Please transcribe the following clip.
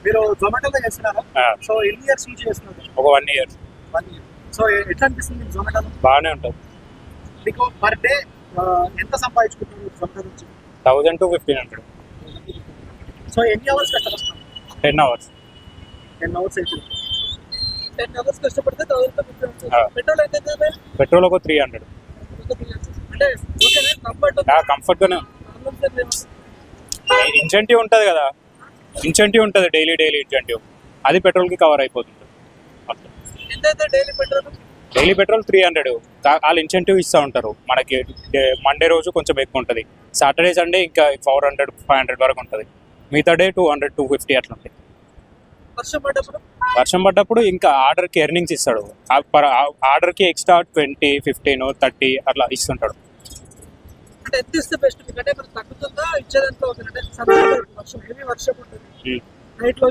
మీరు జొమాటోలో చేస్తున్నారా? సో ఎన్ని ఇయర్స్ నుంచి చేస్తున్నారు? ఒక 1 year. 1 year. సో ఎట్లా అనిపిస్తుంది మీకు జొమాటోలో? బాగానే ఉంటుంది. మీకు పర్ డే ఎంత సంపాదించుకుంటున్నారు జొమాటో నుంచి? 1000 to 1500. సో ఎన్ని అవర్స్ కష్టపడుతున్నారు? 10 hours. 10 అవర్స్ అయితే 10 అవర్స్ కష్టపడితే 1000 పెట్రోల్ అయితే పెట్రోల్ ఒక 300. అంటే ఓకేనా? కంఫర్ట్గానే. ఇన్సెంటివ్ ఉంటుంది కదా, ఇన్సెంటివ్ ఉంటుంది డైలీ ఇన్సెంటివ్, అది పెట్రోల్కి కవర్ అయిపోతుంది. ఎంత డైలీ పెట్రోల్? Daily petrol 300. వాళ్ళు ఇన్సెంటివ్ ఇస్తూ ఉంటారు మనకి. మండే రోజు కొంచెం ఎక్కువ ఉంటుంది, సాటర్డే సండే ఇంకా 400 500 వరకు ఉంటుంది, మిగతా డే 200 250 అట్లా ఉంటాయి. వర్షం పడ్డప్పుడు ఇంకా ఆర్డర్కి ఎర్నింగ్స్ ఇస్తాడు. ఆర్డర్కి ఎక్స్ట్రా 20 15 30 అట్లా ఇస్తుంటాడు. అంటే ఎంత ఇస్తే బెస్ట్? ఎందుకంటే మనకు తగ్గుతుందా ఇచ్చేదాంట్లో? వర్షం హెవీ వర్షం ఉంటుంది నైట్ లో